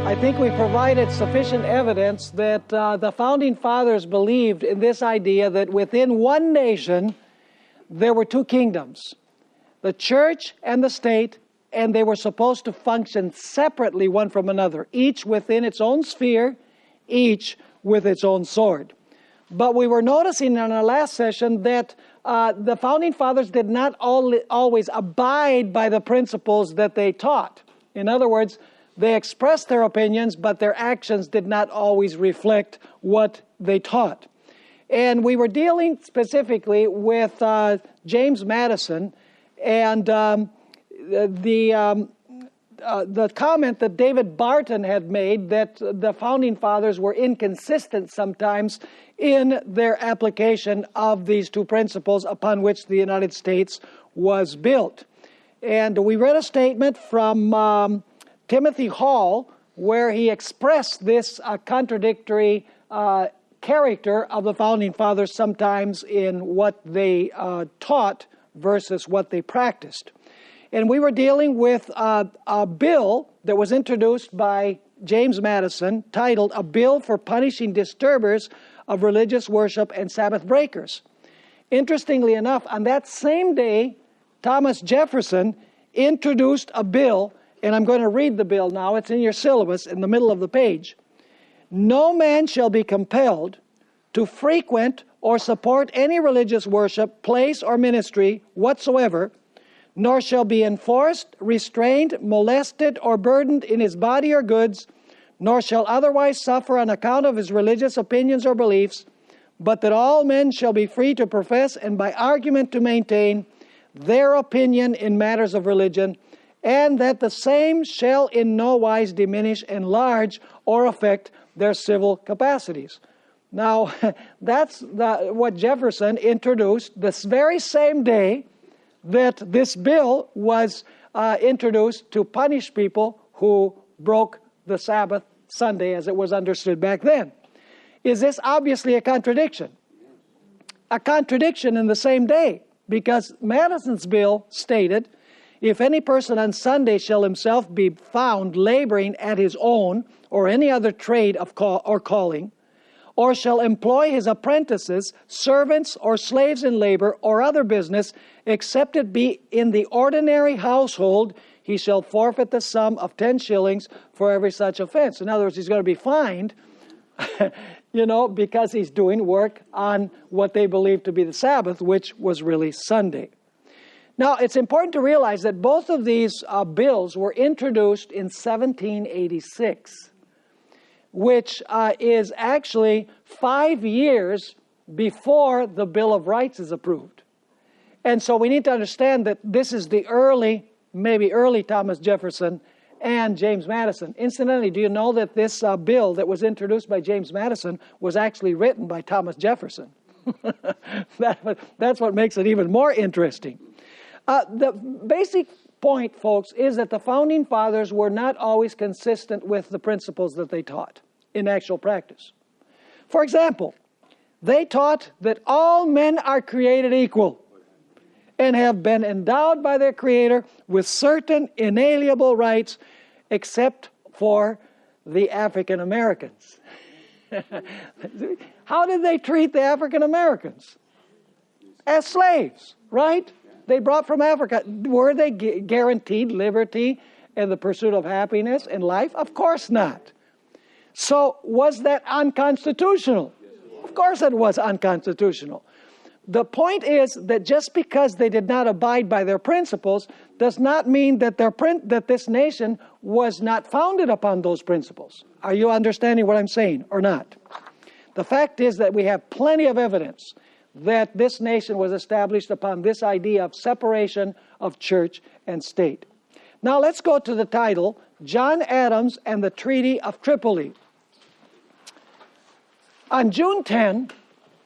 I think we provided sufficient evidence that the Founding Fathers believed in this idea that within one nation there were two kingdoms, the church and the state, and they were supposed to function separately one from another, each within its own sphere, each with its own sword. But we were noticing in our last session that the Founding Fathers did not always abide by the principles that they taught. In other words, they expressed their opinions, but their actions did not always reflect what they taught. And we were dealing specifically with James Madison and the comment that David Barton had made that the Founding Fathers were inconsistent sometimes in their application of these two principles upon which the United States was built. And we read a statement from Timothy Hall, where he expressed this contradictory character of the Founding Fathers sometimes in what they taught versus what they practiced. And we were dealing with a bill that was introduced by James Madison titled A Bill for Punishing Disturbers of Religious Worship and Sabbath Breakers. Interestingly enough, on that same day, Thomas Jefferson introduced a bill, and I'm going to read the bill now. It's in your syllabus in the middle of the page. No man shall be compelled to frequent or support any religious worship, place, or ministry whatsoever, nor shall be enforced, restrained, molested, or burdened in his body or goods, nor shall otherwise suffer on account of his religious opinions or beliefs, but that all men shall be free to profess and by argument to maintain their opinion in matters of religion, and that the same shall in no wise diminish, enlarge, or affect their civil capacities. Now, that's what Jefferson introduced this very same day that this bill was introduced to punish people who broke the Sabbath Sunday as it was understood back then. Is this obviously a contradiction? A contradiction in the same day, because Madison's bill stated, if any person on Sunday shall himself be found laboring at his own or any other trade or calling, or shall employ his apprentices, servants, or slaves in labor, or other business, except it be in the ordinary household, he shall forfeit the sum of 10 shillings for every such offense. In other words, he's going to be fined, because he's doing work on what they believe to be the Sabbath, which was really Sunday. Now, it's important to realize that both of these bills were introduced in 1786, which is actually 5 years before the Bill of Rights is approved. And so we need to understand that this is the maybe early Thomas Jefferson and James Madison. Incidentally, do you know that this bill that was introduced by James Madison was actually written by Thomas Jefferson? That's what makes it even more interesting. The basic point, folks, is that the Founding Fathers were not always consistent with the principles that they taught in actual practice. For example, they taught that all men are created equal and have been endowed by their Creator with certain inalienable rights, except for the African Americans. How did they treat the African Americans? As slaves, right? They brought from Africa. Were they guaranteed liberty and the pursuit of happiness in life? Of course not. So was that unconstitutional? Of course it was unconstitutional. The point is that just because they did not abide by their principles does not mean that that this nation was not founded upon those principles. Are you understanding what I'm saying or not? The fact is that we have plenty of evidence that this nation was established upon this idea of separation of church and state. Now let's go to the title, John Adams and the Treaty of Tripoli. On June 10,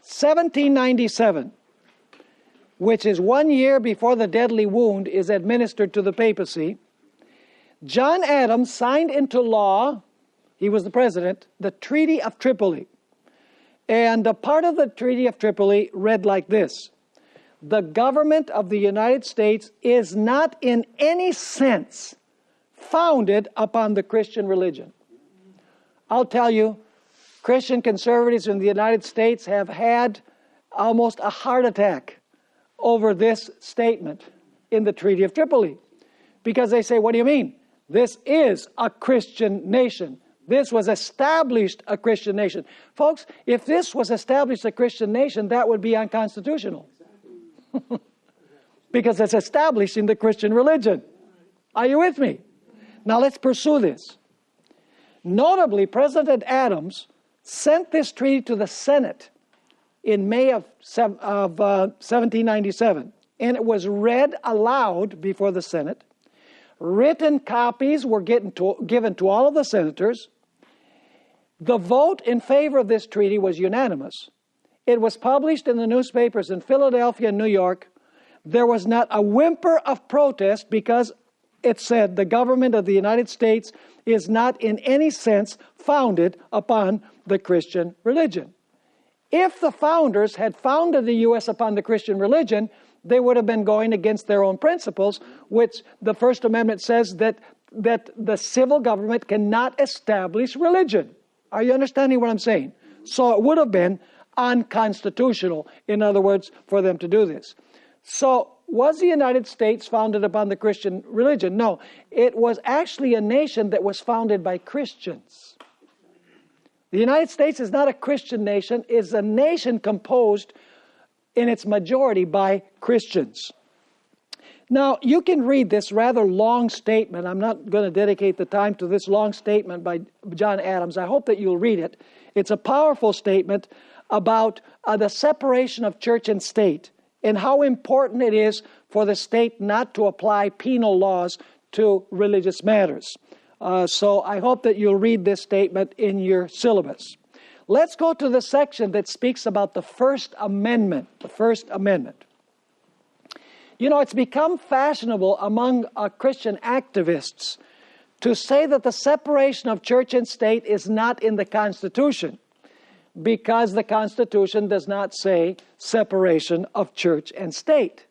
1797, which is 1 year before the deadly wound is administered to the papacy, John Adams signed into law, he was the president, the Treaty of Tripoli. And a part of the Treaty of Tripoli read like this: the government of the United States is not in any sense founded upon the Christian religion. I'll tell you, Christian conservatives in the United States have had almost a heart attack over this statement in the Treaty of Tripoli. Because they say, what do you mean? This is a Christian nation. This was established a Christian nation. Folks, if this was established a Christian nation, that would be unconstitutional. Because it's establishing the Christian religion. Are you with me? Now let's pursue this. Notably, President Adams sent this treaty to the Senate in May of 1797. And it was read aloud before the Senate. Written copies were given to all of the senators. The vote in favor of this treaty was unanimous. It was published in the newspapers in Philadelphia and New York. There was not a whimper of protest because it said the government of the United States is not in any sense founded upon the Christian religion. If the founders had founded the U.S. upon the Christian religion, they would have been going against their own principles, which the First Amendment says that the civil government cannot establish religion. Are you understanding what I'm saying? So it would have been unconstitutional, in other words, for them to do this. So was the United States founded upon the Christian religion? No, it was actually a nation that was founded by Christians. The United States is not a Christian nation, it's a nation composed in its majority by Christians. Now, you can read this rather long statement. I'm not going to dedicate the time to this long statement by John Adams. I hope that you'll read it. It's a powerful statement about the separation of church and state and how important it is for the state not to apply penal laws to religious matters. So I hope that you'll read this statement in your syllabus. Let's go to the section that speaks about the First Amendment. The First Amendment. You know, it's become fashionable among Christian activists to say that the separation of church and state is not in the Constitution because the Constitution does not say separation of church and state.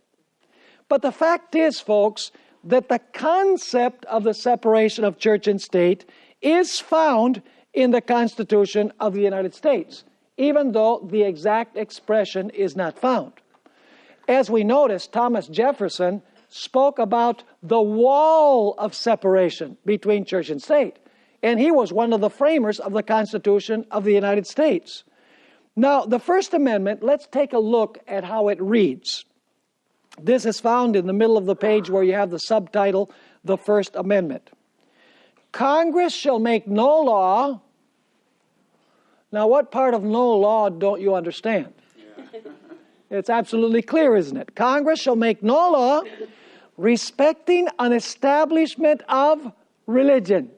But the fact is, folks, that the concept of the separation of church and state is found in the Constitution of the United States, even though the exact expression is not found. As we noticed, Thomas Jefferson spoke about the wall of separation between church and state, and he was one of the framers of the Constitution of the United States. Now, the First Amendment, let's take a look at how it reads. This is found in the middle of the page where you have the subtitle, The First Amendment. Congress shall make no law. Now, what part of no law don't you understand? It's absolutely clear, isn't it? Congress shall make no law respecting an establishment of religion.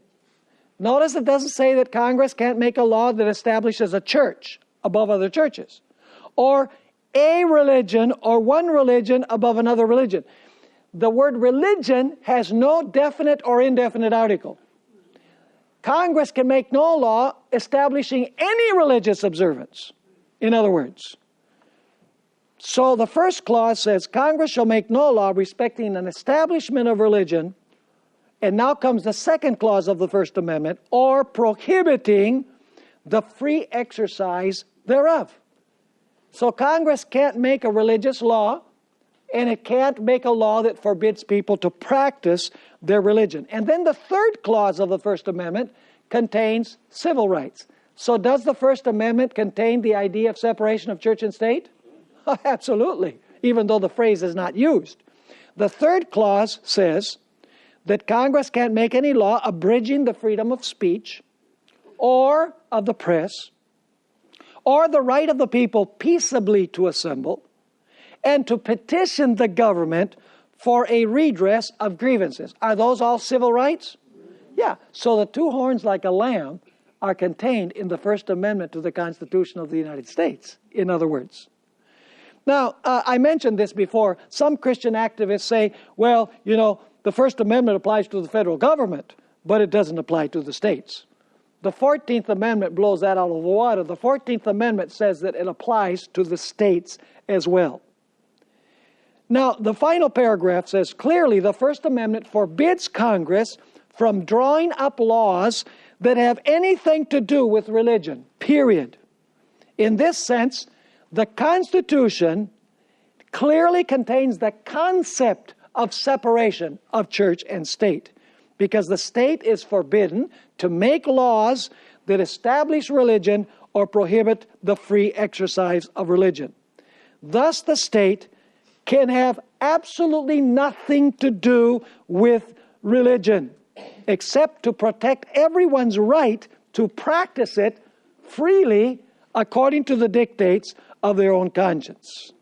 Notice it doesn't say that Congress can't make a law that establishes a church above other churches, or a religion or one religion above another religion. The word religion has no definite or indefinite article. Congress can make no law establishing any religious observance, in other words. So the first clause says, Congress shall make no law respecting an establishment of religion, and now comes the second clause of the First Amendment, or prohibiting the free exercise thereof. So Congress can't make a religious law, and it can't make a law that forbids people to practice their religion. And then the third clause of the First Amendment contains civil rights. So does the First Amendment contain the idea of separation of church and state? Absolutely, even though the phrase is not used. The third clause says that Congress can't make any law abridging the freedom of speech or of the press or the right of the people peaceably to assemble and to petition the government for a redress of grievances. Are those all civil rights? Yeah. So the two horns like a lamb are contained in the First Amendment to the Constitution of the United States, in other words. Now, I mentioned this before. Some Christian activists say, well, you know, the First Amendment applies to the federal government, but it doesn't apply to the states. The 14th Amendment blows that out of the water. The 14th Amendment says that it applies to the states as well. Now, the final paragraph says, clearly the First Amendment forbids Congress from drawing up laws that have anything to do with religion, period. In this sense, the Constitution clearly contains the concept of separation of church and state, because the state is forbidden to make laws that establish religion or prohibit the free exercise of religion. Thus, the state can have absolutely nothing to do with religion, except to protect everyone's right to practice it freely according to the dictates of their own conscience.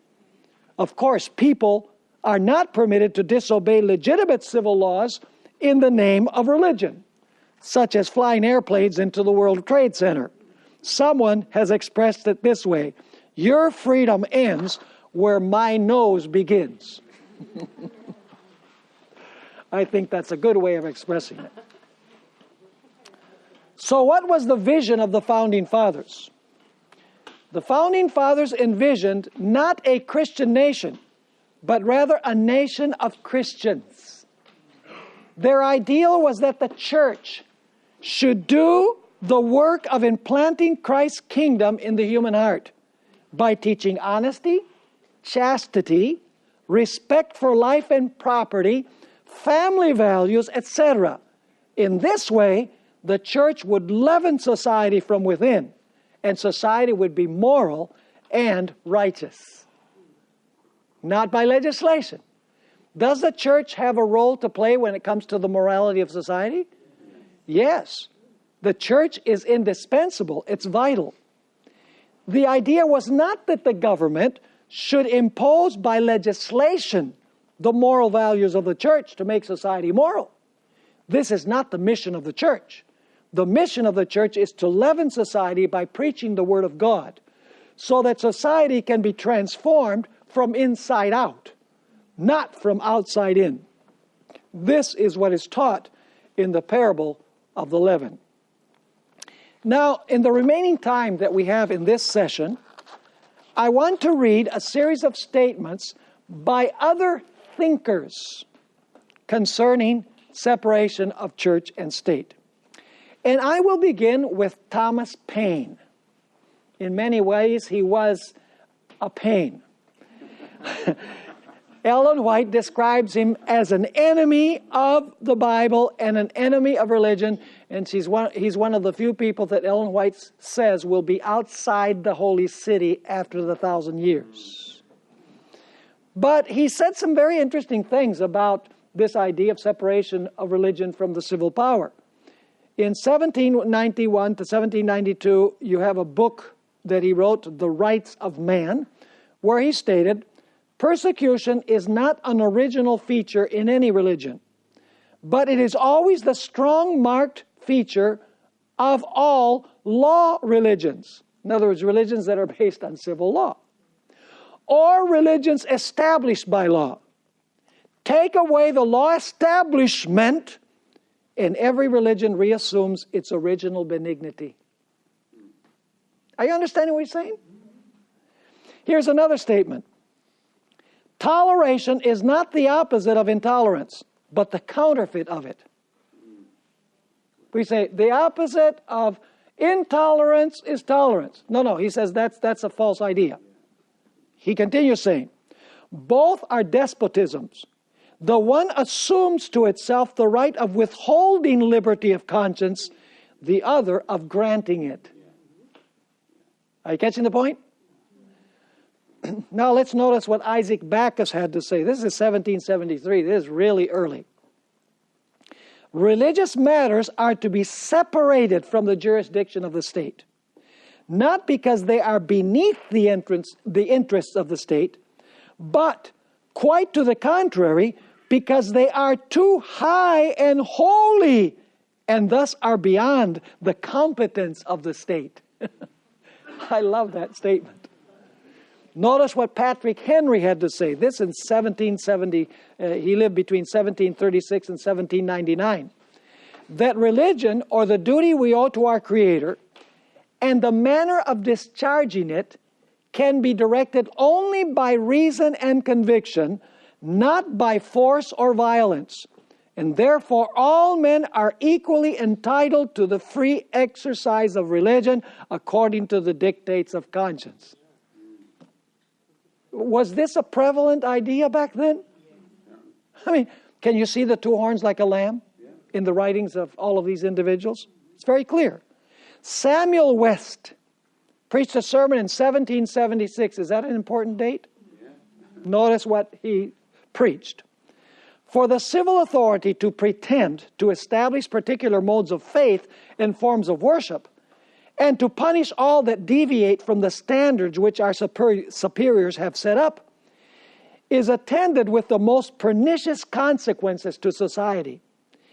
Of course, people are not permitted to disobey legitimate civil laws in the name of religion, such as flying airplanes into the World Trade Center. Someone has expressed it this way: your freedom ends where my nose begins. I think that's a good way of expressing it. So what was the vision of the Founding Fathers? The Founding Fathers envisioned not a Christian nation, but rather a nation of Christians. Their ideal was that the church should do the work of implanting Christ's kingdom in the human heart by teaching honesty, chastity, respect for life and property, family values, etc. In this way, the church would leaven society from within, and society would be moral and righteous. Not by legislation. Does the church have a role to play when it comes to the morality of society? Yes. The church is indispensable. It's vital. The idea was not that the government should impose by legislation the moral values of the church to make society moral. This is not the mission of the church. The mission of the church is to leaven society by preaching the Word of God, so that society can be transformed from inside out, not from outside in. This is what is taught in the parable of the leaven. Now, in the remaining time that we have in this session, I want to read a series of statements by other thinkers concerning separation of church and state. And I will begin with Thomas Paine. In many ways, he was a pain. Ellen White describes him as an enemy of the Bible and an enemy of religion, and he's one of the few people that Ellen White says will be outside the holy city after the 1,000 years. But he said some very interesting things about this idea of separation of religion from the civil power. In 1791 to 1792, you have a book that he wrote, The Rights of Man, where he stated, persecution is not an original feature in any religion, but it is always the strong marked feature of all law religions. In other words, religions that are based on civil law, or religions established by law. Take away the law establishment, and every religion reassumes its original benignity. Are you understanding what he's saying? Here's another statement. Toleration is not the opposite of intolerance, but the counterfeit of it. We say the opposite of intolerance is tolerance. No, he says that's a false idea. He continues saying, both are despotisms. The one assumes to itself the right of withholding liberty of conscience, the other of granting it. Are you catching the point? Now let's notice what Isaac Backus had to say. This is 1773. This is really early. Religious matters are to be separated from the jurisdiction of the state, not because they are beneath the interests of the state, but quite to the contrary, because they are too high and holy, and thus are beyond the competence of the state. I love that statement. Notice what Patrick Henry had to say. This in 1770, he lived between 1736 and 1799. That religion, or the duty we owe to our Creator, and the manner of discharging it, can be directed only by reason and conviction, not by force or violence. and therefore all men are equally entitled to the free exercise of religion according to the dictates of conscience. Was this a prevalent idea back then? I mean, can you see the two horns like a lamb in the writings of all of these individuals? It's very clear. Samuel West preached a sermon in 1776. Is that an important date? Yeah. Notice what he preached. For the civil authority to pretend to establish particular modes of faith and forms of worship, and to punish all that deviate from the standards which our superiors have set up, is attended with the most pernicious consequences to society.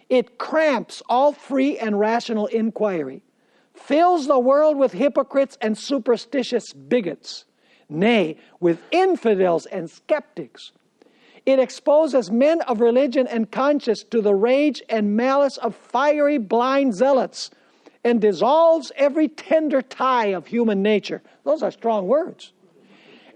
It cramps all free and rational inquiry, fills the world with hypocrites and superstitious bigots, nay, with infidels and skeptics. It exposes men of religion and conscience to the rage and malice of fiery, blind zealots, and dissolves every tender tie of human nature. Those are strong words.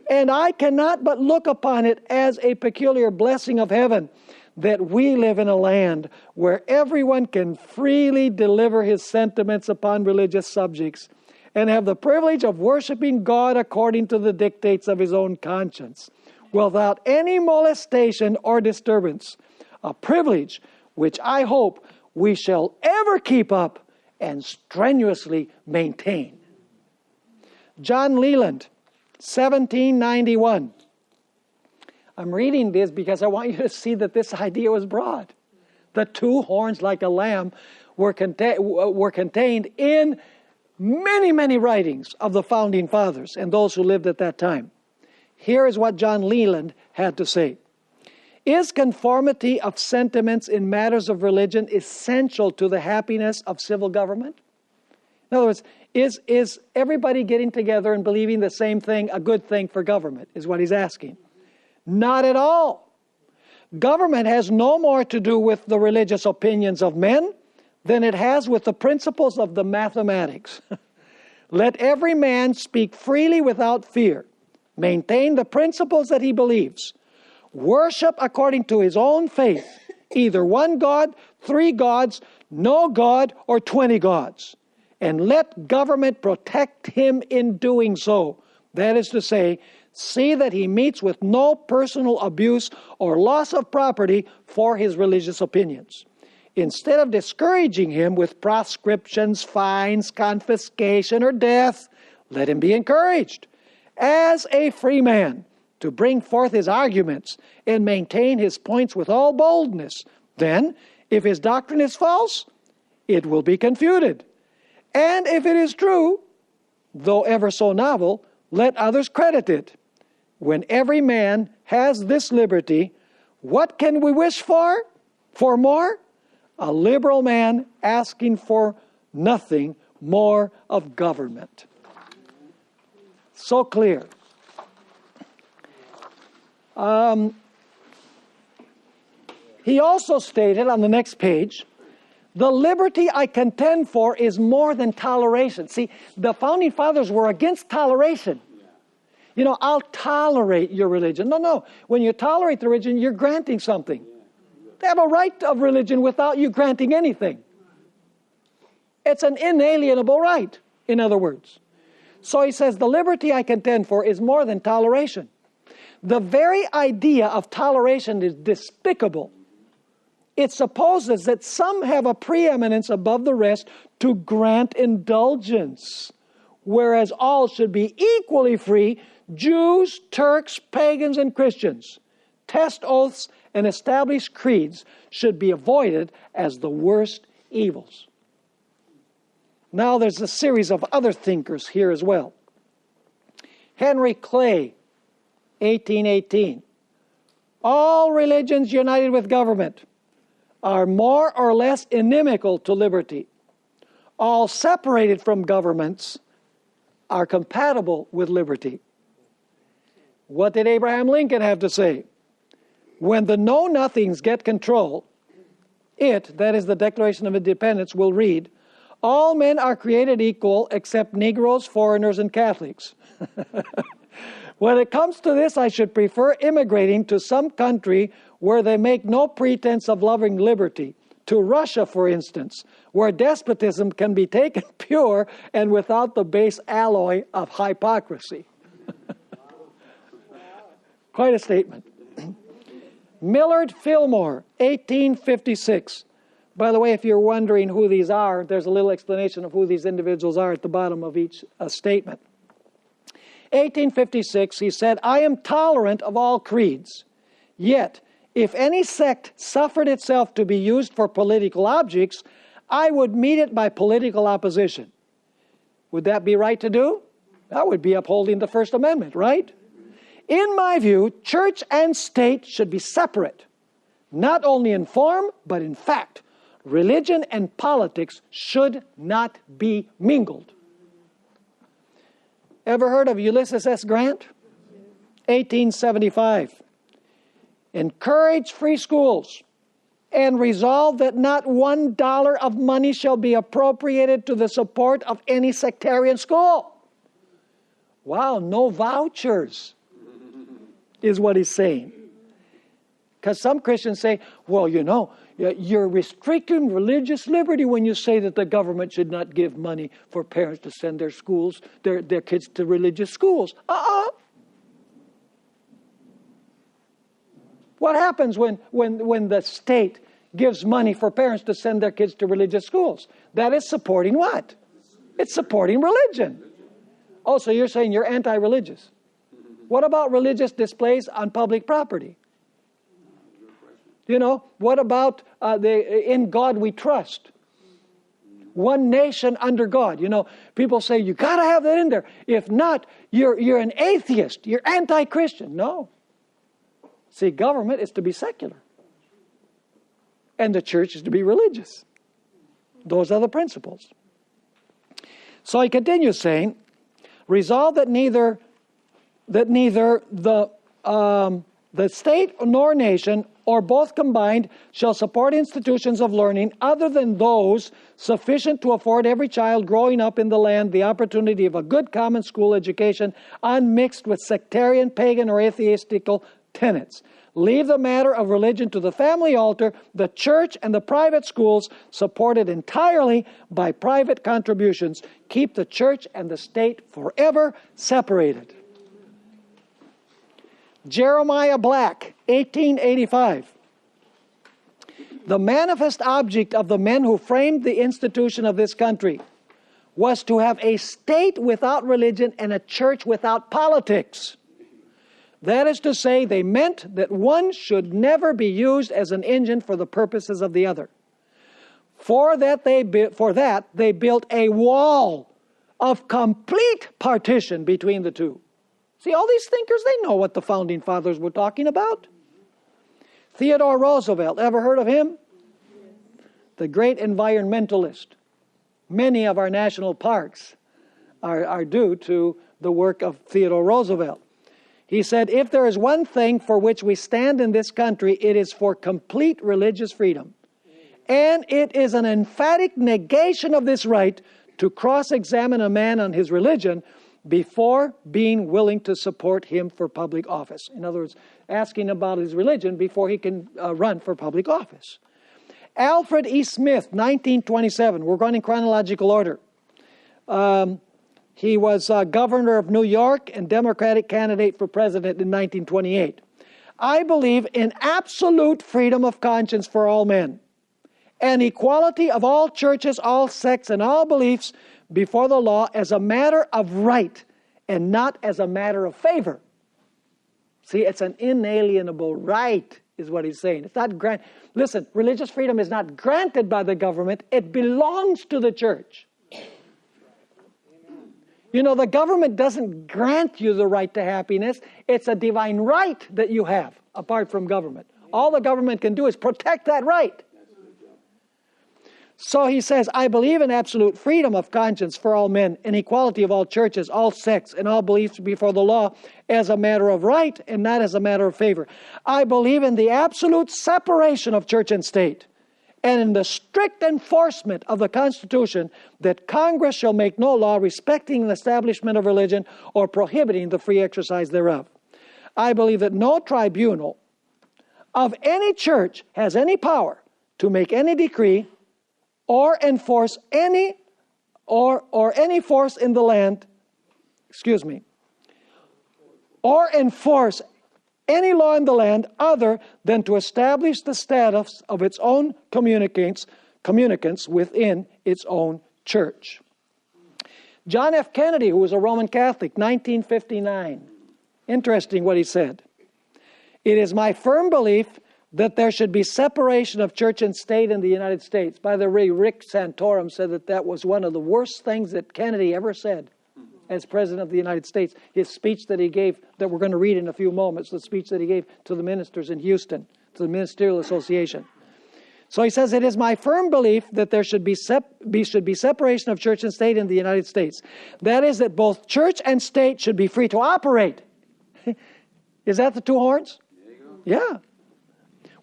And I cannot but look upon it as a peculiar blessing of heaven that we live in a land where everyone can freely deliver his sentiments upon religious subjects and have the privilege of worshiping God according to the dictates of his own conscience, without any molestation or disturbance, a privilege which I hope we shall ever keep up and strenuously maintain. John Leland, 1791. I'm reading this because I want you to see that this idea was broad. The two horns like a lamb were contained in many, many writings of the founding fathers and those who lived at that time. Here is what John Leland had to say. Is conformity of sentiments in matters of religion essential to the happiness of civil government? In other words, is everybody getting together and believing the same thing a good thing for government, is what he's asking. Not at all. Government has no more to do with the religious opinions of men than it has with the principles of the mathematics. Let every man speak freely without fear, maintain the principles that he believes, worship according to his own faith, either one God, 3 gods, no God, or 20 gods. And let government protect him in doing so. That is to say, see that he meets with no personal abuse or loss of property for his religious opinions. Instead of discouraging him with proscriptions, fines, confiscation, or death, let him be encouraged as a free man to bring forth his arguments and maintain his points with all boldness. Then, if his doctrine is false, it will be confuted. And if it is true, though ever so novel, let others credit it. When every man has this liberty, what can we wish for? For more? A liberal man asking for nothing more of government. So clear. He also stated on the next page, the liberty I contend for is more than toleration. See, the founding fathers were against toleration. You know, I'll tolerate your religion. No. When you tolerate the religion, you're granting something. They have a right of religion without you granting anything. It's an inalienable right, in other words. So he says, the liberty I contend for is more than toleration. The very idea of toleration is despicable. It supposes that some have a preeminence above the rest to grant indulgence, whereas all should be equally free, Jews, Turks, pagans, and Christians. Test oaths and established creeds should be avoided as the worst evils. Now there's a series of other thinkers here as well. Henry Clay, 1818. All religions united with government are more or less inimical to liberty. All separated from governments are compatible with liberty. What did Abraham Lincoln have to say? When the know-nothings get control, that is the Declaration of Independence, will read, all men are created equal except Negroes, foreigners, and Catholics. When it comes to this, I should prefer immigrating to some country where they make no pretense of loving liberty. To Russia, for instance, where despotism can be taken pure and without the base alloy of hypocrisy. Quite a statement. Millard Fillmore, 1856. By the way, if you're wondering who these are, there's a little explanation of who these individuals are at the bottom of each statement. 1856, he said, I am tolerant of all creeds. Yet, if any sect suffered itself to be used for political objects, I would meet it by political opposition. Would that be right to do? That would be upholding the First Amendment, right? In my view, church and state should be separate, not only in form, but in fact. Religion and politics should not be mingled. Ever heard of Ulysses S. Grant? 1875. Encourage free schools and resolve that not $1 of money shall be appropriated to the support of any sectarian school. Wow, no vouchers is what he's saying. Because some Christians say, well, you know, you're restricting religious liberty when you say that the government should not give money for parents to send their schools, their kids to religious schools. What happens when the state gives money for parents to send their kids to religious schools? That is supporting what? It's supporting religion. Oh, so you're saying you're anti-religious. What about religious displays on public property? You know, what about in God we trust? One nation under God. You know, people say you got to have that in there. If not, you're an atheist. You're anti-Christian. No. See, government is to be secular. And the church is to be religious. Those are the principles. So he continues saying, resolve that neither the state nor nation, or both combined, shall support institutions of learning other than those sufficient to afford every child growing up in the land the opportunity of a good common school education, unmixed with sectarian, pagan, or atheistical tenets. Leave the matter of religion to the family altar, the church and the private schools, supported entirely by private contributions. Keep the church and the state forever separated. Jeremiah Black, 1885. The manifest object of the men who framed the institution of this country was to have a state without religion and a church without politics. That is to say, they meant that one should never be used as an engine for the purposes of the other. For that, they built a wall of complete partition between the two. See, all these thinkers, they know what the founding fathers were talking about. Theodore Roosevelt, ever heard of him? The great environmentalist. Many of our national parks are due to the work of Theodore Roosevelt. He said, if there is one thing for which we stand in this country, it is for complete religious freedom. And it is an emphatic negation of this right to cross-examine a man on his religion before being willing to support him for public office. In other words, asking about his religion before he can run for public office. Alfred E. Smith, 1927. We're going in chronological order. He was governor of New York and Democratic candidate for president in 1928. I believe in absolute freedom of conscience for all men, and equality of all churches, all sects, and all beliefs before the law as a matter of right and not as a matter of favor. See, it's an inalienable right, is what he's saying. It's not granted. Listen, religious freedom is not granted by the government. It belongs to the church. You know, the government doesn't grant you the right to happiness. It's a divine right that you have, apart from government. All the government can do is protect that right. So he says, I believe in absolute freedom of conscience for all men, and equality of all churches, all sects, and all beliefs before the law as a matter of right and not as a matter of favor. I believe in the absolute separation of church and state, and in the strict enforcement of the Constitution, that Congress shall make no law respecting the establishment of religion or prohibiting the free exercise thereof. I believe that no tribunal of any church has any power to make any decree or enforce any force in the land, or enforce any law in the land other than to establish the status of its own communicants within its own church. John F. Kennedy, who was a Roman Catholic, 1959. Interesting what he said. It is my firm belief that there should be separation of church and state in the United States. By the way, Rick Santorum said that that was one of the worst things that Kennedy ever said as President of the United States. His speech that he gave, that we're going to read in a few moments, the speech that he gave to the ministers in Houston, to the Ministerial Association. So he says, it is my firm belief that there should be separation of church and state in the United States. That is, that both church and state should be free to operate. Is that the two horns? Yeah.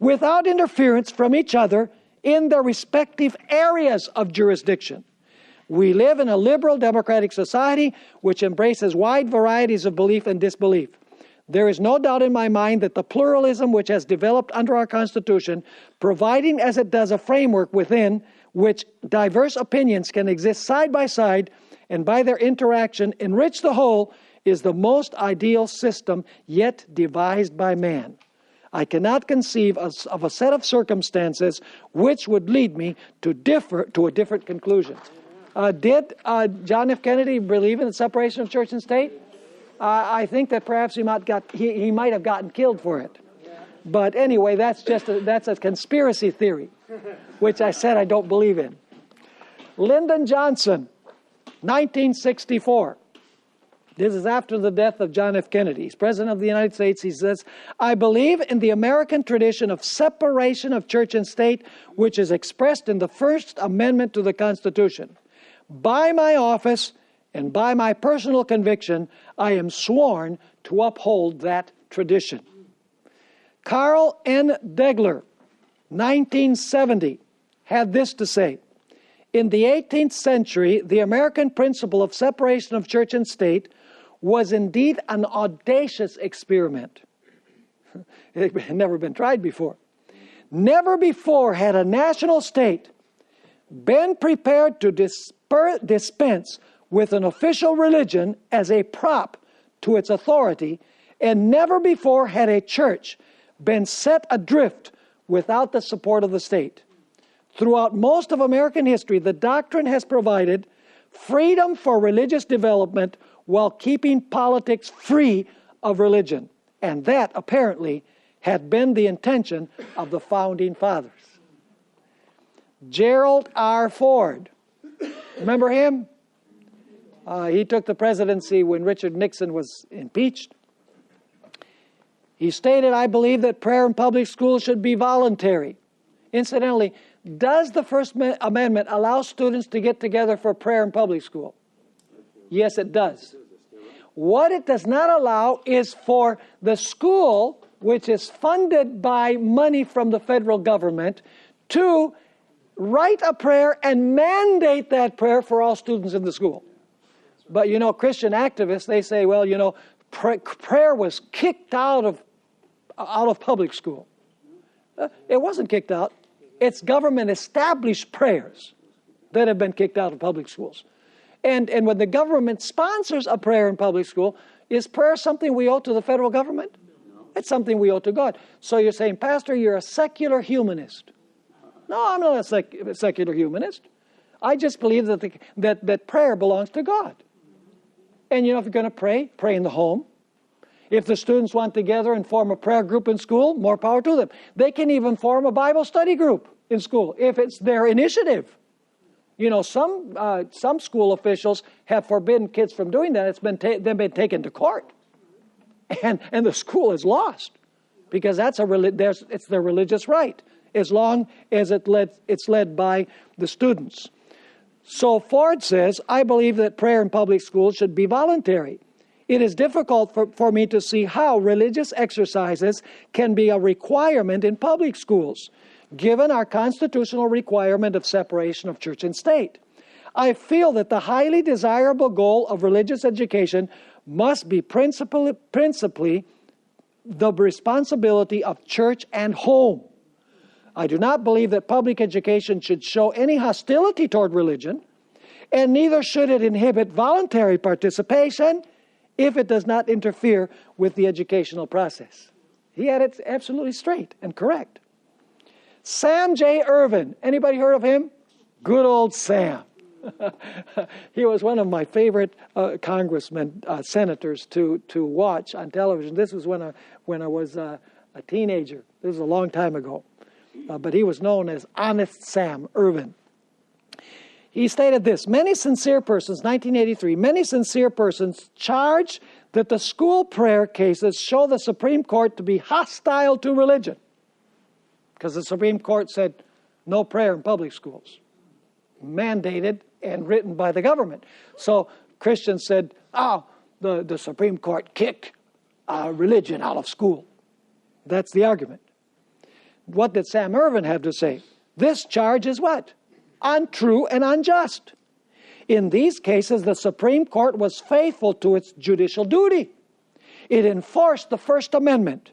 Without interference from each other in their respective areas of jurisdiction. We live in a liberal democratic society which embraces wide varieties of belief and disbelief. There is no doubt in my mind that the pluralism which has developed under our Constitution, providing as it does a framework within which diverse opinions can exist side by side and by their interaction enrich the whole, is the most ideal system yet devised by man. I cannot conceive of a set of circumstances which would lead me to a different conclusion. Did John F. Kennedy believe in the separation of church and state? I think that perhaps he might have gotten killed for it. But anyway, that's a conspiracy theory, which I said I don't believe in. Lyndon Johnson, 1964. This is after the death of John F. Kennedy. He's President of the United States. He says, I believe in the American tradition of separation of church and state, which is expressed in the First Amendment to the Constitution. By my office and by my personal conviction, I am sworn to uphold that tradition. Carl N. Degler, 1970, had this to say. In the 18th century, the American principle of separation of church and state was indeed an audacious experiment. It had never been tried before. Never before had a national state been prepared to dispense with an official religion as a prop to its authority, and never before had a church been set adrift without the support of the state. Throughout most of American history, the doctrine has provided freedom for religious development while keeping politics free of religion. And that, apparently, had been the intention of the Founding Fathers. Gerald R. Ford. Remember him? He took the presidency when Richard Nixon was impeached. He stated, I believe that prayer in public schools should be voluntary. Incidentally, does the First Amendment allow students to get together for prayer in public school? Yes, it does. What it does not allow is for the school, which is funded by money from the federal government, to write a prayer and mandate that prayer for all students in the school. But, you know, Christian activists, they say, well, you know, prayer was kicked out of public school. It wasn't kicked out. It's government-established prayers that have been kicked out of public schools. And when the government sponsors a prayer in public school, is prayer something we owe to the federal government? It's something we owe to God. So you're saying, Pastor, you're a secular humanist. No, I'm not a secular humanist. I just believe that prayer belongs to God. And you know, if you're going to pray, pray in the home. If the students want to gather and form a prayer group in school, more power to them. They can even form a Bible study group in school if it's their initiative. You know, some school officials have forbidden kids from doing that. They've been taken to court, and the school is lost because it's their religious right, as long as it's led by the students. So Ford says, I believe that prayer in public schools should be voluntary. It is difficult for me to see how religious exercises can be a requirement in public schools. given our constitutional requirement of separation of church and state. I feel that the highly desirable goal of religious education must be principally the responsibility of church and home. I do not believe that public education should show any hostility toward religion, and neither should it inhibit voluntary participation if it does not interfere with the educational process. He had it absolutely straight and correct. Sam J. Ervin. Anybody heard of him? Good old Sam. He was one of my favorite congressmen, senators to watch on television. This was when I was a teenager. This was a long time ago. But he was known as Honest Sam Ervin. He stated this: many sincere persons, 1983, many sincere persons charge that the school prayer cases show the Supreme Court to be hostile to religion. Because the Supreme Court said no prayer in public schools. Mandated and written by the government. So Christians said, the Supreme Court kicked religion out of school. That's the argument. What did Sam Ervin have to say? This charge is what? Untrue and unjust. In these cases, the Supreme Court was faithful to its judicial duty. It enforced the First Amendment,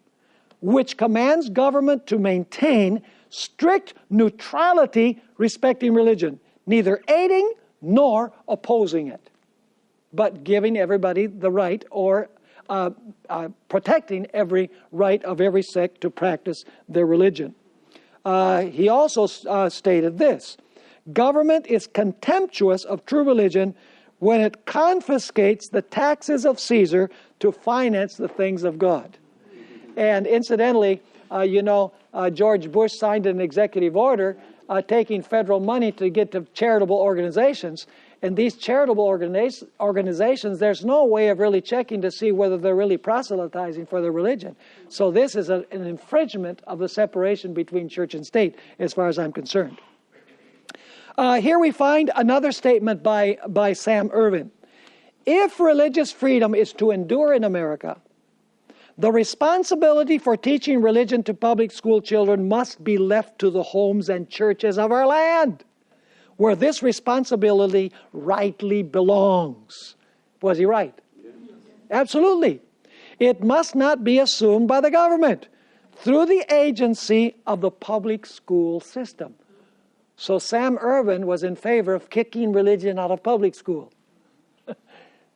which commands government to maintain strict neutrality respecting religion, neither aiding nor opposing it, but giving everybody the right, or protecting every right of every sect to practice their religion. He also stated this: government is contemptuous of true religion when it confiscates the taxes of Caesar to finance the things of God. And incidentally, George Bush signed an executive order taking federal money to get to charitable organizations. And these charitable organizations, there's no way of really checking to see whether they're really proselytizing for their religion. So this is an infringement of the separation between church and state, as far as I'm concerned. Here we find another statement by Sam Ervin. If religious freedom is to endure in America, the responsibility for teaching religion to public school children must be left to the homes and churches of our land, where this responsibility rightly belongs. Was he right? Absolutely. It must not be assumed by the government through the agency of the public school system. So Sam Ervin was in favor of kicking religion out of public school.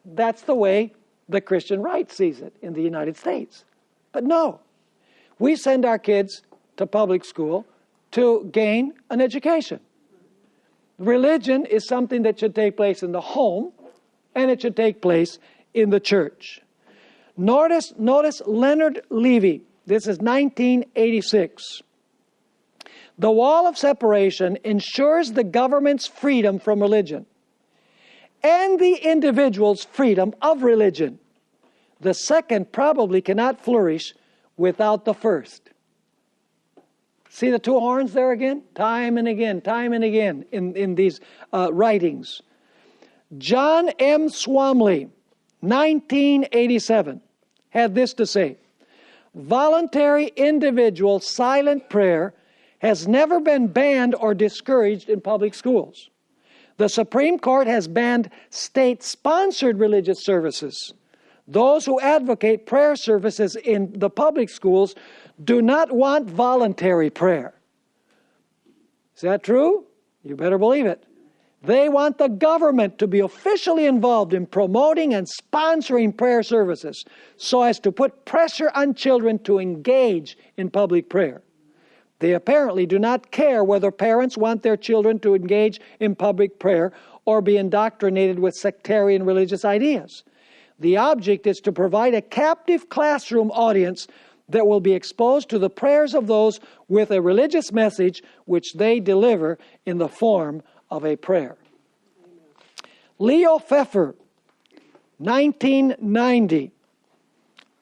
That's the way the Christian right sees it in the United States. But no, we send our kids to public school to gain an education. Religion is something that should take place in the home, and it should take place in the church. Notice Leonard Levy. This is 1986. The wall of separation ensures the government's freedom from religion and the individual's freedom of religion. The second probably cannot flourish without the first. See the two horns there again? Time and again in these writings. John M. Swamley, 1987, had this to say: voluntary individual silent prayer has never been banned or discouraged in public schools. The Supreme Court has banned state-sponsored religious services. Those who advocate prayer services in the public schools do not want voluntary prayer. Is that true? You better believe it. They want the government to be officially involved in promoting and sponsoring prayer services so as to put pressure on children to engage in public prayer. They apparently do not care whether parents want their children to engage in public prayer or be indoctrinated with sectarian religious ideas. The object is to provide a captive classroom audience that will be exposed to the prayers of those with a religious message which they deliver in the form of a prayer. Leo Pfeffer, 1990,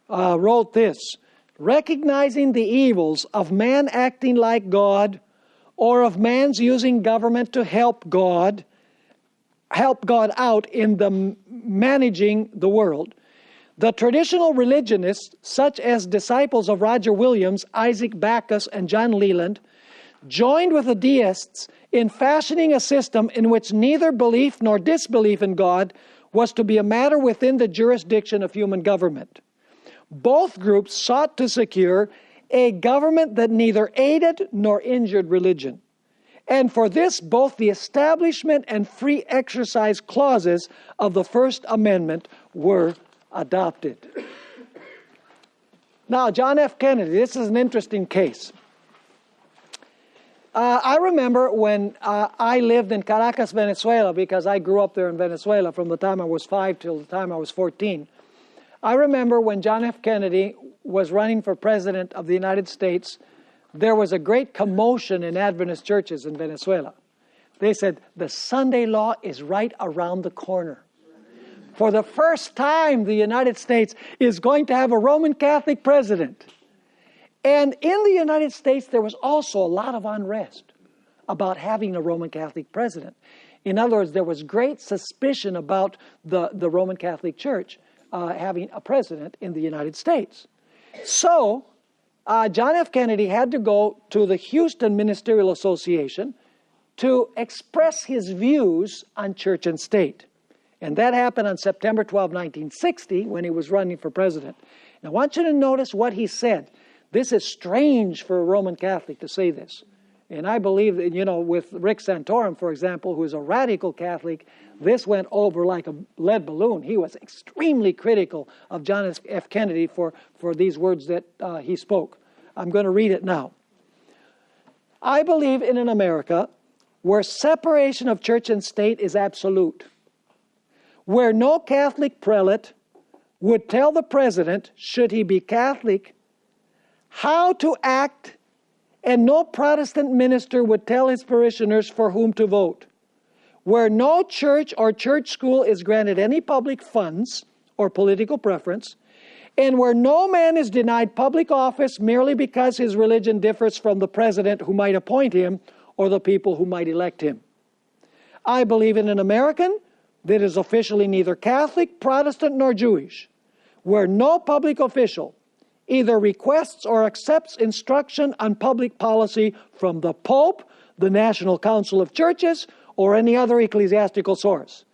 wrote this: recognizing the evils of man acting like God, or of man's using government to help God out in the managing the world, the traditional religionists, such as disciples of Roger Williams, Isaac Backus, and John Leland, joined with the deists in fashioning a system in which neither belief nor disbelief in God was to be a matter within the jurisdiction of human government. Both groups sought to secure a government that neither aided nor injured religion. And for this, both the establishment and free exercise clauses of the First Amendment were adopted. Now, John F. Kennedy, this is an interesting case. I remember when I lived in Caracas, Venezuela, because I grew up there in Venezuela from the time I was 5 till the time I was 14. I remember when John F. Kennedy was running for president of the United States, there was a great commotion in Adventist churches in Venezuela. They said, the Sunday law is right around the corner. For the first time, the United States is going to have a Roman Catholic president. And in the United States, there was also a lot of unrest about having a Roman Catholic president. In other words, there was great suspicion about the Roman Catholic Church having a president in the United States. So, John F. Kennedy had to go to the Houston Ministerial Association to express his views on church and state. And that happened on September 12, 1960, when he was running for president. Now, I want you to notice what he said. This is strange for a Roman Catholic to say this. And I believe that, with Rick Santorum, for example, who is a radical Catholic, this went over like a lead balloon. He was extremely critical of John F. Kennedy for these words that he spoke. I'm going to read it now. I believe in an America where separation of church and state is absolute, where no Catholic prelate would tell the president, should he be Catholic, how to act, and no Protestant minister would tell his parishioners for whom to vote, where no church or church school is granted any public funds or political preference, and where no man is denied public office merely because his religion differs from the president who might appoint him or the people who might elect him. I believe in an American that is officially neither Catholic, Protestant, nor Jewish, where no public official either requests or accepts instruction on public policy from the Pope, the National Council of Churches, or any other ecclesiastical source,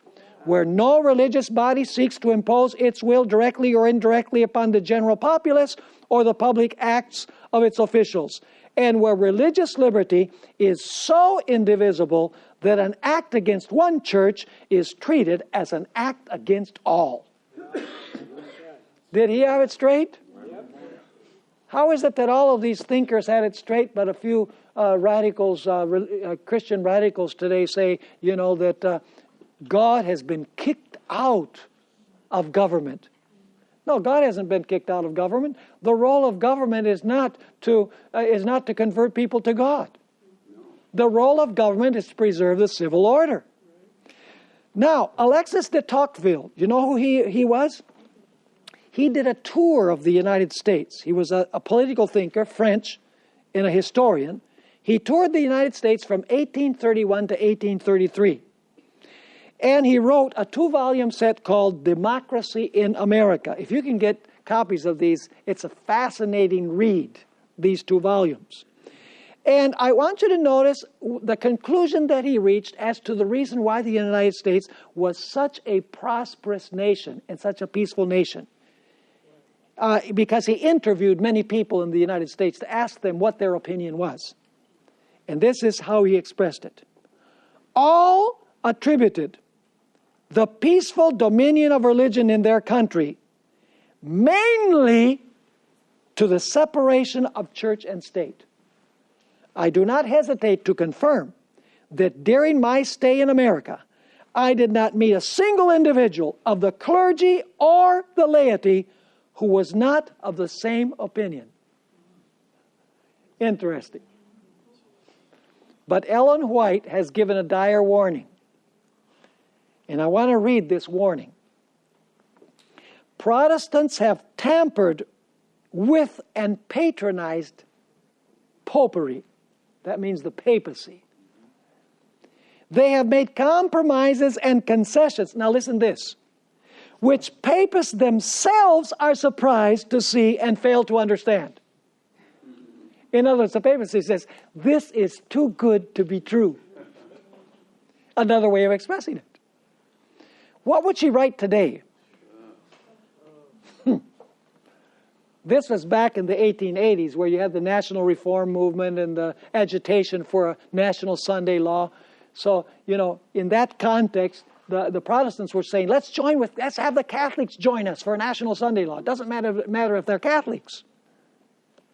where no religious body seeks to impose its will directly or indirectly upon the general populace or the public acts of its officials, and where religious liberty is so indivisible that an act against one church is treated as an act against all. Did he have it straight? How is it that all of these thinkers had it straight, but a few radicals, Christian radicals today say, that God has been kicked out of government? No, God hasn't been kicked out of government. The role of government is not to convert people to God. The role of government is to preserve the civil order. Now, Alexis de Tocqueville, you know who he was? He did a tour of the United States. He was a political thinker, French, and a historian. He toured the United States from 1831 to 1833. And he wrote a 2-volume set called Democracy in America. If you can get copies of these, it's a fascinating read, these 2 volumes. And I want you to notice the conclusion that he reached as to the reason why the United States was such a prosperous nation and such a peaceful nation. Because he interviewed many people in the United States to ask them what their opinion was. And this is how he expressed it. All attributed the peaceful dominion of religion in their country mainly to the separation of church and state. I do not hesitate to confirm that during my stay in America, I did not meet a single individual of the clergy or the laity who was not of the same opinion. Interesting. But Ellen White has given a dire warning. And I want to read this warning. Protestants have tampered with and patronized popery. That means the papacy. They have made compromises and concessions. Now listen to this. Which papists themselves are surprised to see and fail to understand. In other words, the papacy says, this is too good to be true. Another way of expressing it. What would she write today? This was back in the 1880s, where you had the national reform movement and the agitation for a national Sunday law. So, in that context, the Protestants were saying, let's have the Catholics join us for a national Sunday law. It doesn't matter if they're Catholics.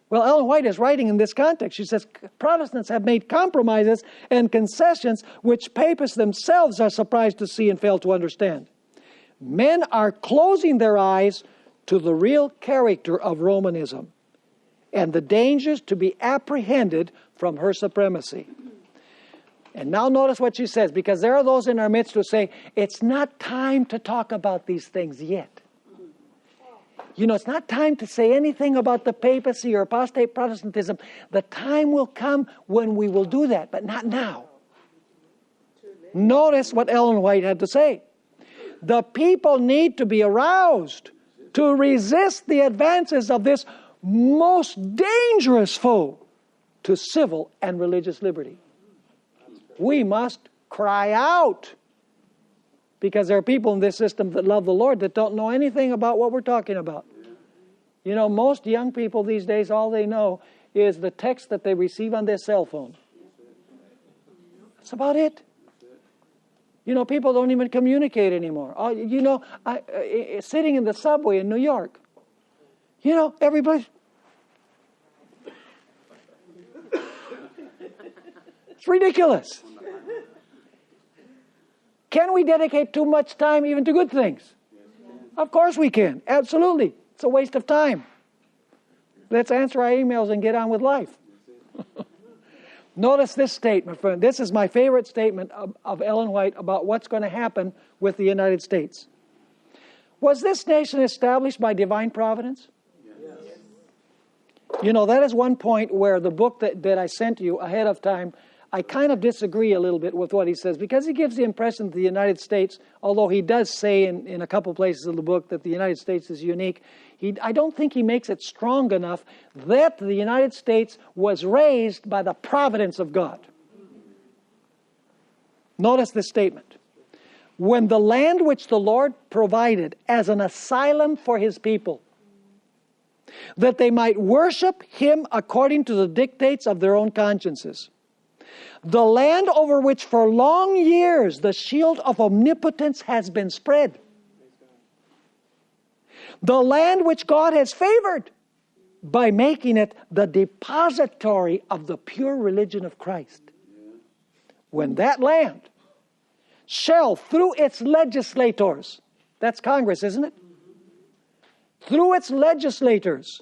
Well, Ellen White is writing in this context. She says, Protestants have made compromises and concessions which papists themselves are surprised to see and fail to understand. Men are closing their eyes to the real character of Romanism and the dangers to be apprehended from her supremacy. And now notice what she says, because there are those in our midst who say, it's not time to talk about these things yet. It's not time to say anything about the papacy or apostate Protestantism. The time will come when we will do that, but not now. Notice what Ellen White had to say. The people need to be aroused to resist the advances of this most dangerous foe to civil and religious liberty. We must cry out, because there are people in this system that love the Lord that don't know anything about what we're talking about. Most young people these days, all they know is the text that they receive on their cell phone. That's about it. People don't even communicate anymore. Sitting in the subway in New York, everybody... It's ridiculous. Can we dedicate too much time even to good things? Of course we can. Absolutely. It's a waste of time. Let's answer our emails and get on with life. Notice this statement, friend. This is my favorite statement of Ellen White about what's going to happen with the United States. Was this nation established by divine providence? Yes. That is one point where the book that I sent you ahead of time, I kind of disagree a little bit with what he says, because he gives the impression that the United States, although he does say in a couple places in the book that the United States is unique, I don't think he makes it strong enough that the United States was raised by the providence of God. Notice this statement. When the land which the Lord provided as an asylum for His people, that they might worship Him according to the dictates of their own consciences, the land over which for long years the shield of omnipotence has been spread, the land which God has favored by making it the depository of the pure religion of Christ. When that land shall, through its legislators, that's Congress, isn't it? Through its legislators,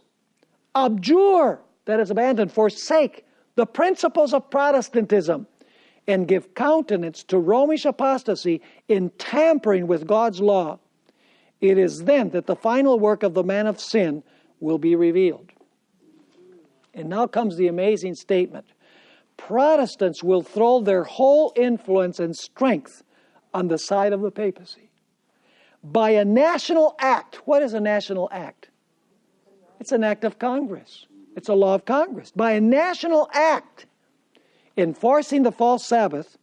abjure, that is abandon, forsake the principles of Protestantism, and give countenance to Romish apostasy in tampering with God's law, it is then that the final work of the man of sin will be revealed. And now comes the amazing statement. Protestants will throw their whole influence and strength on the side of the papacy. By a national act. What is a national act? It's an act of Congress. It's a law of Congress. By a national act enforcing the false Sabbath,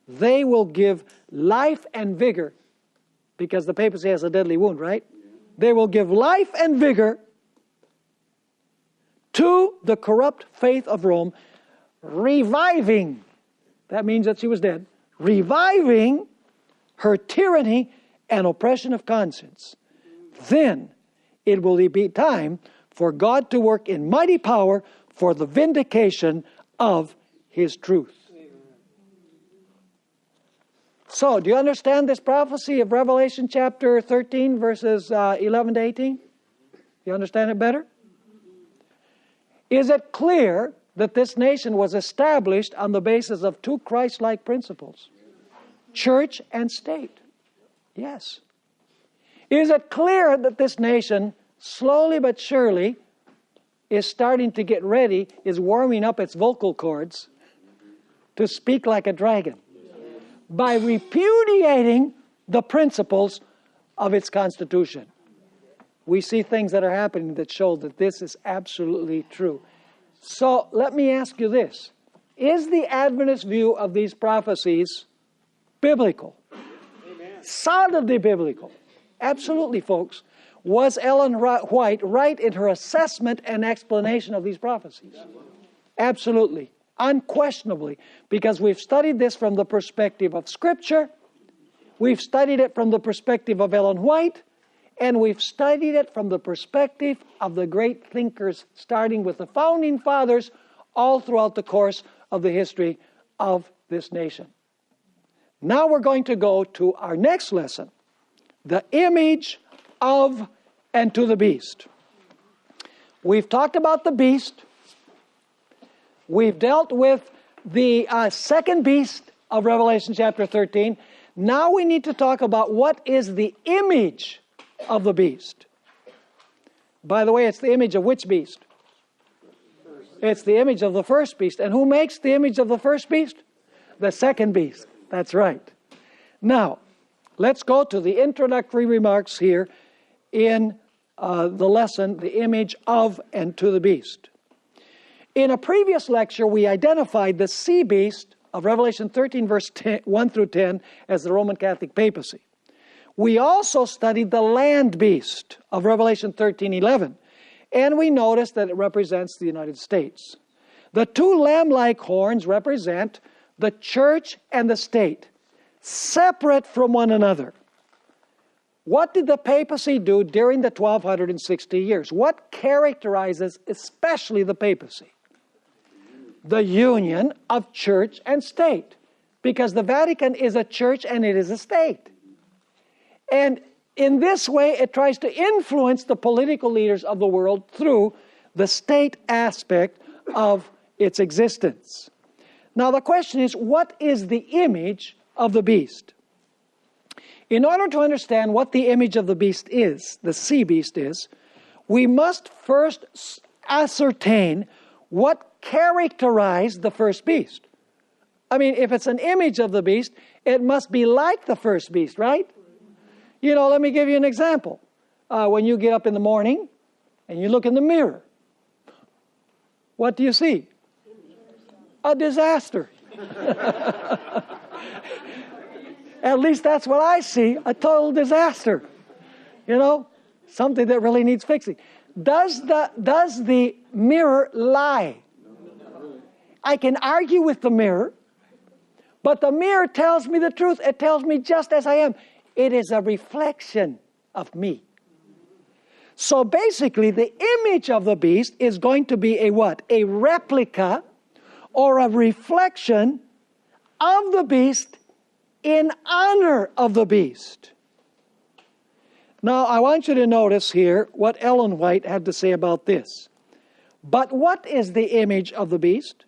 they will give life and vigor, because the papacy has a deadly wound, right? They will give life and vigor to the corrupt faith of Rome, reviving, that means that she was dead, reviving her tyranny and oppression of conscience. Then it will be time for God to work in mighty power for the vindication of His truth. So, do you understand this prophecy of Revelation chapter 13, verses 11 to 18? You understand it better? Is it clear that this nation was established on the basis of two Christ-like principles? Church and state. Yes. Is it clear that this nation, slowly but surely, is starting to get ready, is warming up its vocal cords to speak like a dragon, by repudiating the principles of its constitution? We see things that are happening that show that this is absolutely true. So let me ask you this. Is the Adventist view of these prophecies biblical? Amen. Solidly biblical. Absolutely, folks. Was Ellen White right in her assessment and explanation of these prophecies? Absolutely. Unquestionably. Because we've studied this from the perspective of Scripture, we've studied it from the perspective of Ellen White, and we've studied it from the perspective of the great thinkers, starting with the Founding Fathers, all throughout the course of the history of this nation. Now we're going to go to our next lesson, the image of and to the beast. We've talked about the beast. We've dealt with the second beast of Revelation chapter 13. Now we need to talk about what is the image of the beast. By the way, it's the image of which beast? It's the image of the first beast. And who makes the image of the first beast? The second beast. That's right. Now, let's go to the introductory remarks here in the lesson, the image of and to the beast. In a previous lecture, we identified the sea beast of Revelation 13, verse 1 through 10 as the Roman Catholic papacy. We also studied the land beast of Revelation 13:11, and we noticed that it represents the United States. The two lamb-like horns represent the church and the state, separate from one another. What did the papacy do during the 1260 years? What characterizes especially the papacy? The union of church and state, because the Vatican is a church and it is a state. And in this way, it tries to influence the political leaders of the world through the state aspect of its existence. Now the question is, what is the image of the beast? In order to understand what the image of the beast is, the sea beast is, we must first ascertain what characterized the first beast. I mean, if it's an image of the beast, it must be like the first beast, right? You know, let me give you an example. When you get up in the morning and you look in the mirror, what do you see? A disaster. At least that's what I see, a total disaster. You know, something that really needs fixing. Does the mirror lie? I can argue with the mirror, but the mirror tells me the truth. It tells me just as I am. It is a reflection of me. So basically, the image of the beast is going to be a what? A replica or a reflection of the beast in honor of the beast. Now, I want you to notice here what Ellen White had to say about this. But what is the image of the beast?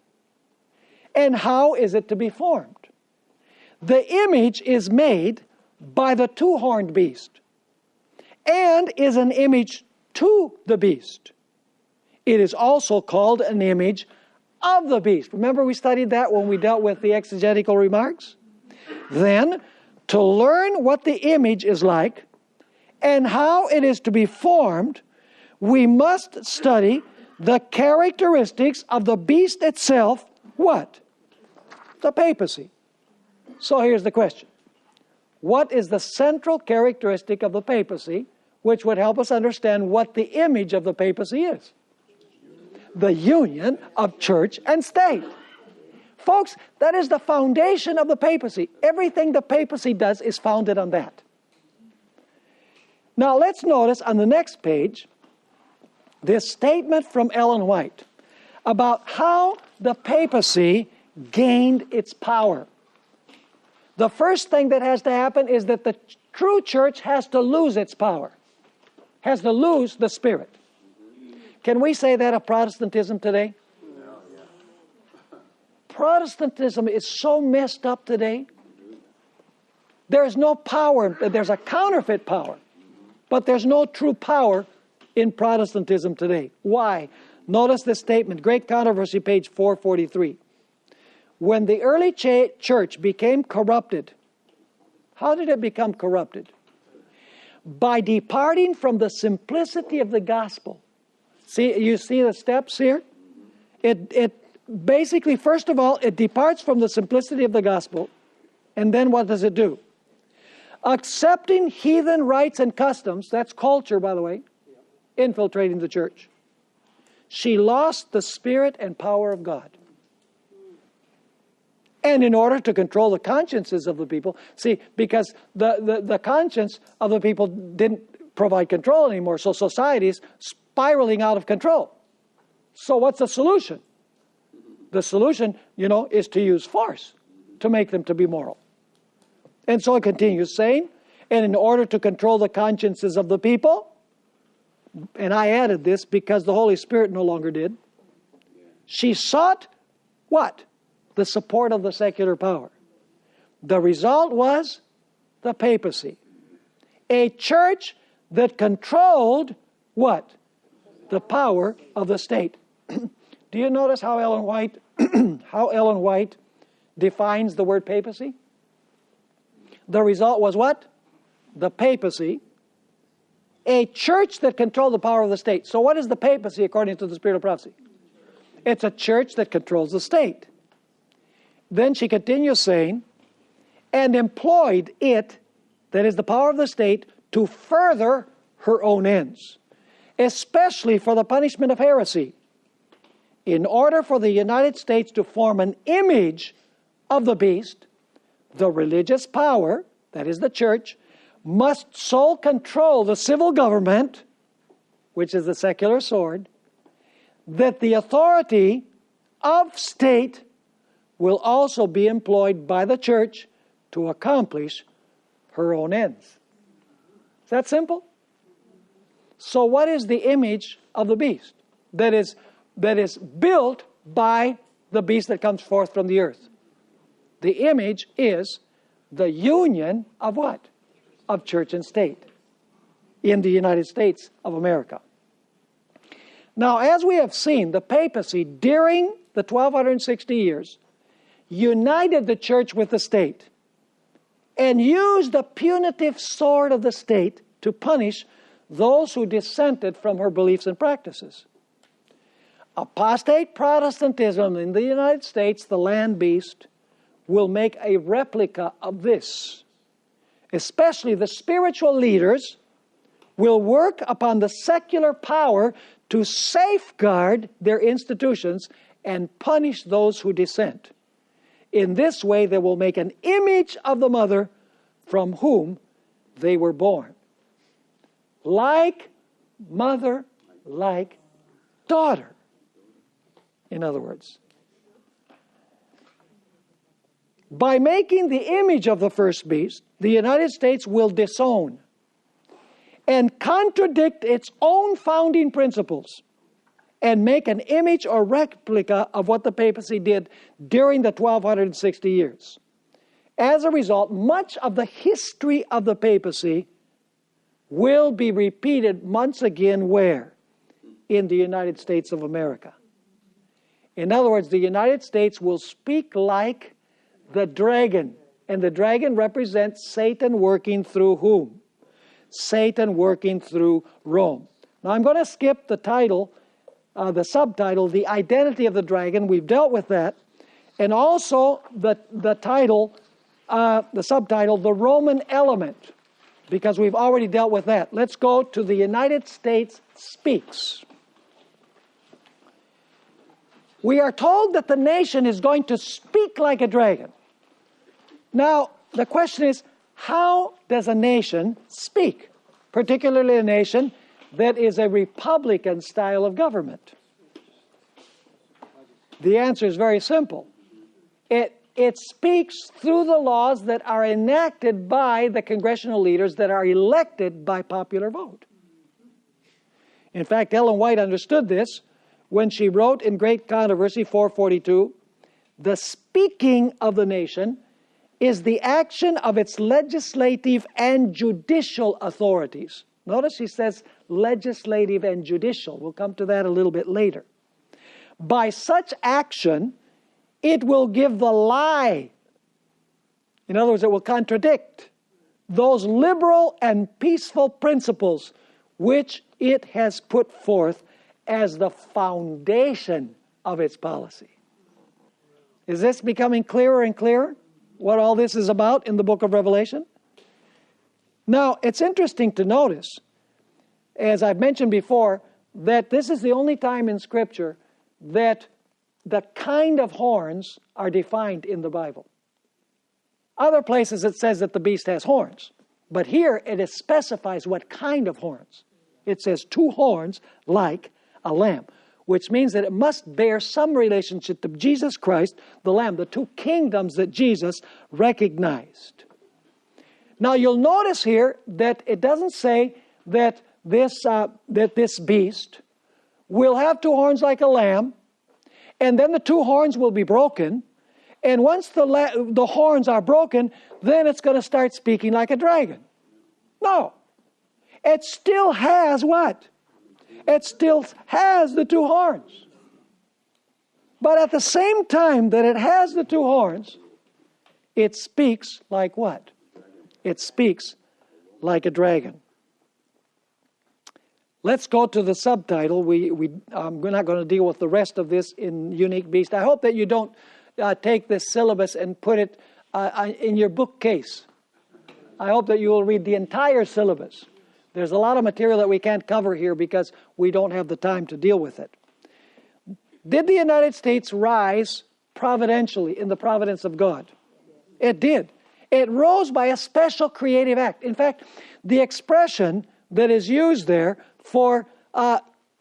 And how is it to be formed? The image is made by the two-horned beast and is an image to the beast. It is also called an image of the beast. Remember we studied that when we dealt with the exegetical remarks? Then, to learn what the image is like and how it is to be formed, we must study the characteristics of the beast itself. What? The papacy. So here's the question. What is the central characteristic of the papacy which would help us understand what the image of the papacy is? The union of church and state. Folks, that is the foundation of the papacy. Everything the papacy does is founded on that. Now let's notice on the next page this statement from Ellen White about how the papacy gained its power. The first thing that has to happen is that the true church has to lose its power, has to lose the Spirit. Can we say that of Protestantism today? Protestantism is so messed up today. There's no power. There's a counterfeit power, but there's no true power in Protestantism today. Why? Notice this statement, Great Controversy, page 443. When the early church became corrupted, how did it become corrupted? By departing from the simplicity of the gospel. See, you see the steps here? It basically, first of all, it departs from the simplicity of the gospel. And then what does it do? Accepting heathen rites and customs, that's culture, by the way, infiltrating the church. She lost the spirit and power of God. And in order to control the consciences of the people, see, because the conscience of the people didn't provide control anymore, so society's spiraling out of control. So what's the solution? The solution, is to use force to make them to be moral. And so it continues saying, and in order to control the consciences of the people, and I added this because the Holy Spirit no longer did, she sought what? The support of the secular power. The result was the papacy. A church that controlled what? The power of the state. Do you notice how Ellen White defines the word papacy? The result was what? The papacy. A church that controlled the power of the state. So what is the papacy according to the Spirit of Prophecy? It's a church that controls the state. Then she continues saying, and employed it, that is the power of the state, to further her own ends, especially for the punishment of heresy, in order for the United States to form an image of the beast. The religious power, that is the church, must so control the civil government, which is the secular sword, that the authority of state will also be employed by the church to accomplish her own ends. Is that simple? So what is the image of the beast that is built by the beast that comes forth from the earth? The image is the union of what? Of church and state in the United States of America. Now, as we have seen, the papacy during the 1260 years united the church with the state and used the punitive sword of the state to punish those who dissented from her beliefs and practices. Apostate Protestantism in the United States, the land beast, will make a replica of this. Especially the spiritual leaders will work upon the secular power to safeguard their institutions and punish those who dissent. In this way, they will make an image of the mother from whom they were born. Like mother, like daughter. In other words, by making the image of the first beast, the United States will disown and contradict its own founding principles and make an image or replica of what the papacy did during the 1260 years. As a result, much of the history of the papacy will be repeated once again where? In the United States of America. In other words, the United States will speak like the dragon. And the dragon represents Satan working through whom? Satan working through Rome. Now I'm going to skip the title, the subtitle, The Identity of the Dragon. We've dealt with that. And also the title, the subtitle, The Roman Element, because we've already dealt with that. Let's go to The United States Speaks. We are told that the nation is going to speak like a dragon. Now, the question is, how does a nation speak? Particularly a nation that is a republican style of government. The answer is very simple. It speaks through the laws that are enacted by the congressional leaders that are elected by popular vote. In fact, Ellen White understood this when she wrote in Great Controversy 442, the speaking of the nation is the action of its legislative and judicial authorities. Notice she says legislative and judicial. We'll come to that a little bit later. By such action, it will give the lie. In other words, it will contradict those liberal and peaceful principles which it has put forth as the foundation of its policy. Is this becoming clearer and clearer, what all this is about in the book of Revelation? Now, it's interesting to notice, as I've mentioned before, that this is the only time in Scripture that the kind of horns are defined in the Bible. Other places it says that the beast has horns, but here it specifies what kind of horns. It says 2 horns like a lamb, which means that it must bear some relationship to Jesus Christ, the Lamb, the 2 kingdoms that Jesus recognized. Now you'll notice here that it doesn't say that this beast will have 2 horns like a lamb, and then the 2 horns will be broken, and once the horns are broken, then it's going to start speaking like a dragon. No. It still has what? It still has the 2 horns. But at the same time that it has the 2 horns, it speaks like what? It speaks like a dragon. Let's go to the subtitle. We're not going to deal with the rest of this in Unique Beast. I hope that you don't take this syllabus and put it in your bookcase. I hope that you will read the entire syllabus. There's a lot of material that we can't cover here because we don't have the time to deal with it. Did the United States rise providentially in the providence of God? It did. It rose by a special creative act. In fact, the expression that is used there for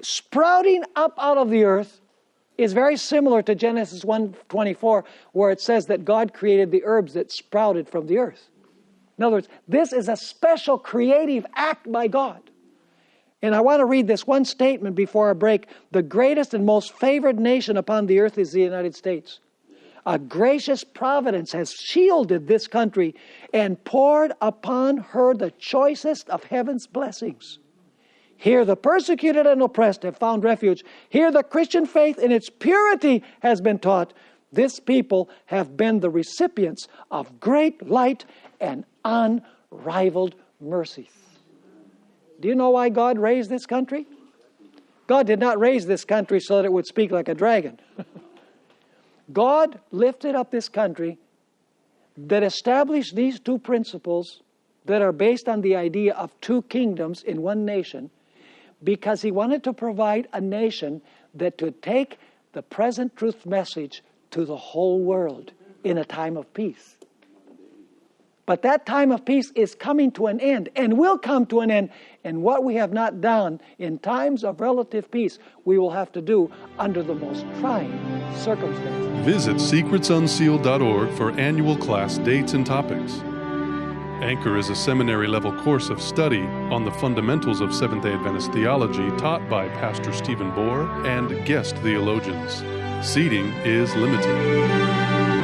sprouting up out of the earth is very similar to Genesis 1:24, where it says that God created the herbs that sprouted from the earth. In other words, this is a special creative act by God. And I want to read this one statement before our break. The greatest and most favored nation upon the earth is the United States. A gracious providence has shielded this country and poured upon her the choicest of heaven's blessings. Here the persecuted and oppressed have found refuge. Here the Christian faith in its purity has been taught. This people have been the recipients of great light and unrivaled mercy. Do you know why God raised this country? God did not raise this country so that it would speak like a dragon. God lifted up this country that established these 2 principles that are based on the idea of 2 kingdoms in one nation, because He wanted to provide a nation that could take the present truth message to the whole world in a time of peace. But that time of peace is coming to an end and will come to an end. And what we have not done in times of relative peace, we will have to do under the most trying circumstances. Visit secretsunsealed.org for annual class dates and topics. Anchor is a seminary-level course of study on the fundamentals of Seventh-day Adventist theology taught by Pastor Stephen Bohr and guest theologians. Seating is limited.